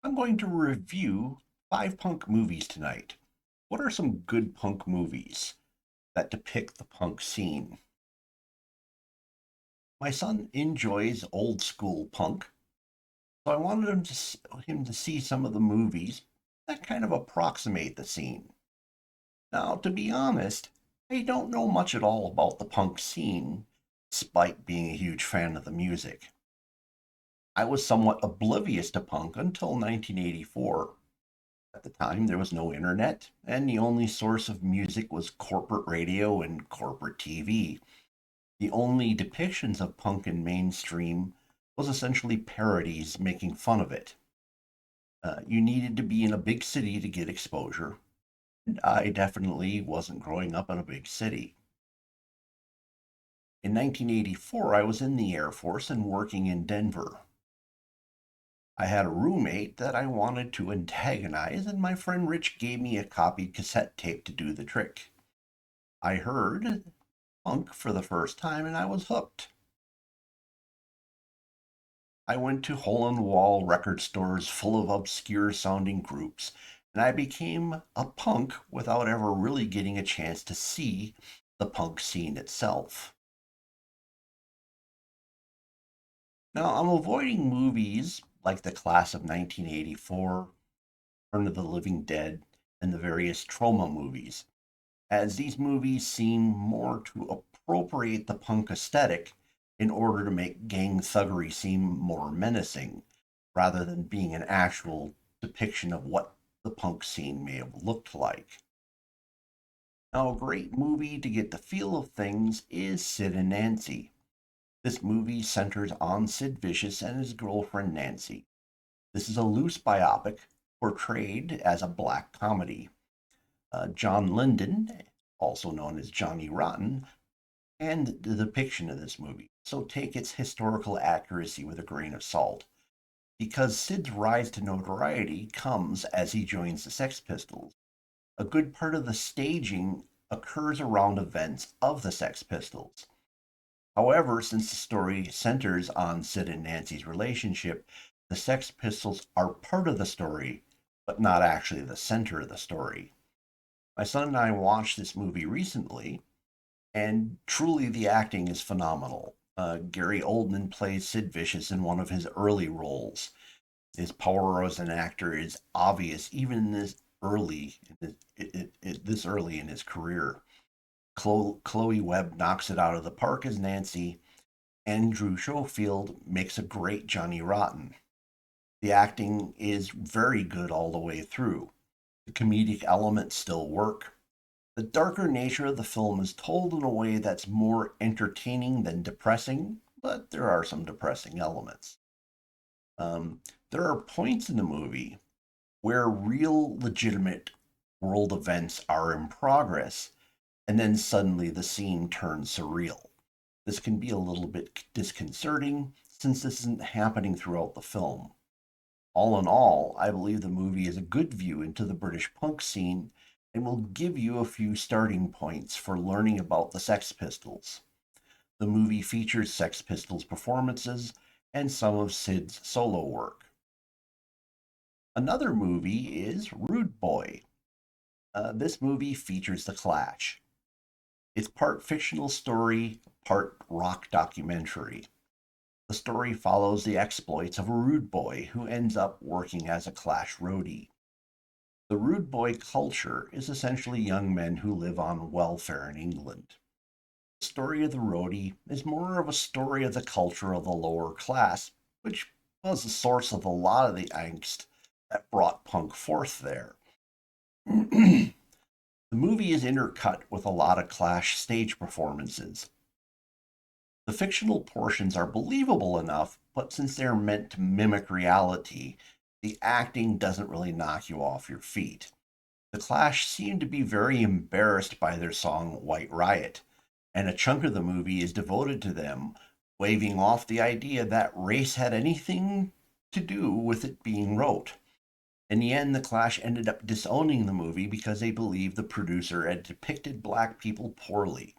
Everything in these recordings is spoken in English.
I'm going to review 5 punk movies tonight. What are some good punk movies that depict the punk scene? My son enjoys old school punk, so I wanted him to see some of the movies that kind of approximate the scene. Now, to be honest, I don't know much at all about the punk scene, despite being a huge fan of the music. I was somewhat oblivious to punk until 1984. At the time, there was no internet, and the only source of music was corporate radio and corporate TV. The only depictions of punk in mainstream was essentially parodies making fun of it. You needed to be in a big city to get exposure, and I definitely wasn't growing up in a big city. In 1984, I was in the Air Force and working in Denver. I had a roommate that I wanted to antagonize, and my friend Rich gave me a copied cassette tape to do the trick. I heard punk for the first time and I was hooked. I went to hole in the wall record stores full of obscure sounding groups, and I became a punk without ever really getting a chance to see the punk scene itself. Now, I'm avoiding movies like the class of 1984, Return of the Living Dead, and the various trauma movies, as these movies seem more to appropriate the punk aesthetic in order to make gang thuggery seem more menacing, rather than being an actual depiction of what the punk scene may have looked like. Now, a great movie to get the feel of things is Sid and Nancy. This movie centers on Sid Vicious and his girlfriend Nancy. This is a loose biopic portrayed as a black comedy. John Linden, also known as Johnny Rotten, and the depiction of this movie. So take its historical accuracy with a grain of salt. Because Sid's rise to notoriety comes as he joins the Sex Pistols. A good part of the staging occurs around events of the Sex Pistols. However, since the story centers on Sid and Nancy's relationship, the Sex Pistols are part of the story, but not actually the center of the story. My son and I watched this movie recently, and truly the acting is phenomenal. Gary Oldman plays Sid Vicious in one of his early roles. His power as an actor is obvious even in this early in his career. Chloe Webb knocks it out of the park as Nancy. Andrew Schofield makes a great Johnny Rotten. The acting is very good all the way through. The comedic elements still work. The darker nature of the film is told in a way that's more entertaining than depressing, but there are some depressing elements. Um, there are points in the movie where real, legitimate world events are in progress, and then suddenly the scene turns surreal. This can be a little bit disconcerting since this isn't happening throughout the film. All in all, I believe the movie is a good view into the British punk scene and will give you a few starting points for learning about the Sex Pistols. The movie features Sex Pistols performances and some of Sid's solo work. Another movie is Rude Boy. This movie features The Clash. It's part fictional story, part rock documentary. The story follows the exploits of a rude boy who ends up working as a Clash roadie. The rude boy culture is essentially young men who live on welfare in England. The story of the roadie is more of a story of the culture of the lower class, which was the source of a lot of the angst that brought punk forth there. The movie is intercut with a lot of Clash stage performances. The fictional portions are believable enough, but since they're meant to mimic reality, the acting doesn't really knock you off your feet. The Clash seem to be very embarrassed by their song White Riot, and a chunk of the movie is devoted to them, waving off the idea that race had anything to do with it being wrote. In the end, the Clash ended up disowning the movie because they believed the producer had depicted black people poorly.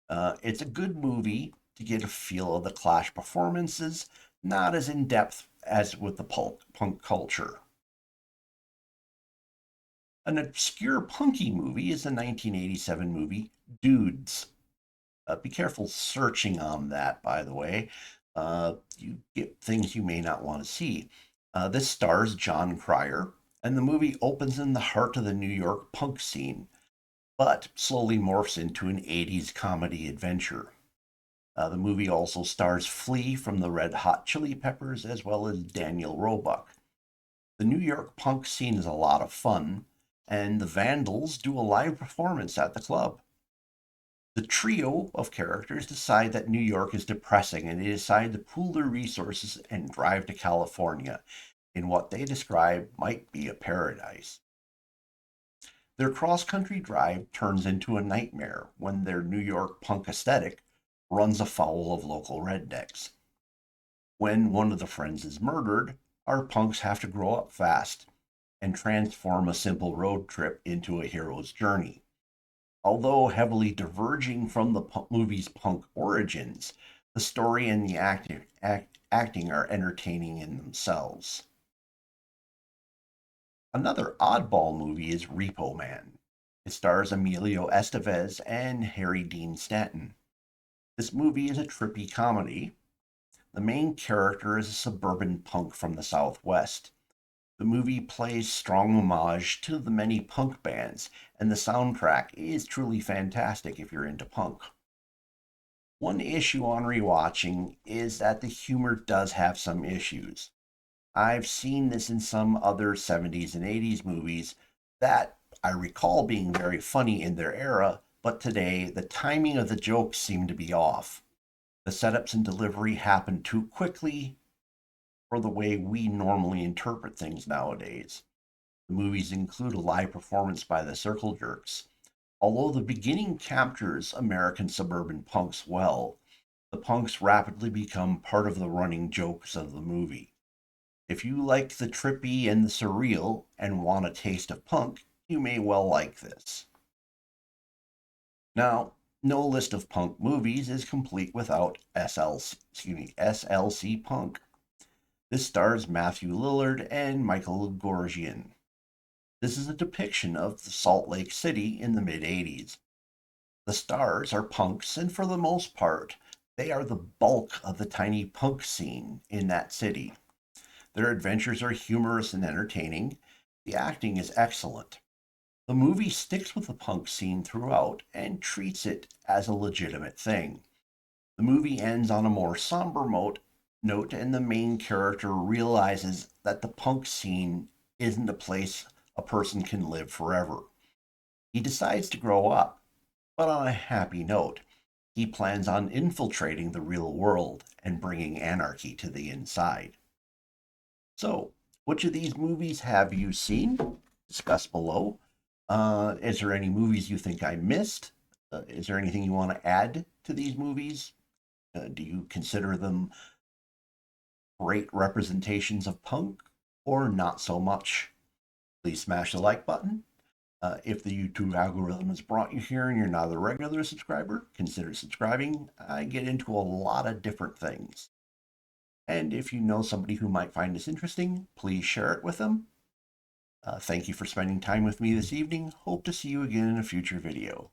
It's a good movie to get a feel of the Clash performances, not as in depth as with the punk culture. An obscure punky movie is the 1987 movie Dudes. Be careful searching on that, by the way. You get things you may not want to see. This stars John Cryer, and the movie opens in the heart of the New York punk scene, but slowly morphs into an 80s comedy adventure. The movie also stars Flea from the Red Hot Chili Peppers as well as Daniel Roebuck. The New York punk scene is a lot of fun, and the Vandals do a live performance at the club. The trio of characters decide that New York is depressing and they decide to pool their resources and drive to California in what they describe might be a paradise. Their cross country drive turns into a nightmare when their New York punk aesthetic runs afoul of local rednecks. When one of the friends is murdered, our punks have to grow up fast and transform a simple road trip into a hero's journey. Although heavily diverging from the movie's punk origins, the story and the acting are entertaining in themselves. Another oddball movie is Repo Man. It stars Emilio Estevez and Harry Dean Stanton. This movie is a trippy comedy. The main character is a suburban punk from the Southwest. The movie plays strong homage to the many punk bands, and the soundtrack is truly fantastic if you're into punk. One issue on rewatching is that the humor does have some issues. I've seen this in some other 70s and 80s movies that I recall being very funny in their era, but today the timing of the jokes seem to be off. The setups and delivery happen too quickly for the way we normally interpret things nowadays. The movies include a live performance by the Circle Jerks. Although the beginning captures American suburban punks well, the punks rapidly become part of the running jokes of the movie. If you like the trippy and the surreal and want a taste of punk, you may well like this. Now, no list of punk movies is complete without SLC Punk. This stars Matthew Lillard and Michael Gorgian. This is a depiction of Salt Lake City in the mid 80s. The stars are punks, and for the most part, they are the bulk of the tiny punk scene in that city. Their adventures are humorous and entertaining. The acting is excellent. The movie sticks with the punk scene throughout and treats it as a legitimate thing. The movie ends on a more somber note, and the main character realizes that the punk scene isn't a place a person can live forever. He decides to grow up, but on a happy note. He plans on infiltrating the real world and bringing anarchy to the inside. So, which of these movies have you seen? Discuss below. Is there any movies you think I missed? Is there anything you want to add to these movies? Do you consider them great representations of punk or not so much? Please smash the like button. If the YouTube algorithm has brought you here and you're not a regular subscriber, consider subscribing. I get into a lot of different things. And if you know somebody who might find this interesting, please share it with them. Thank you for spending time with me this evening. Hope to see you again in a future video.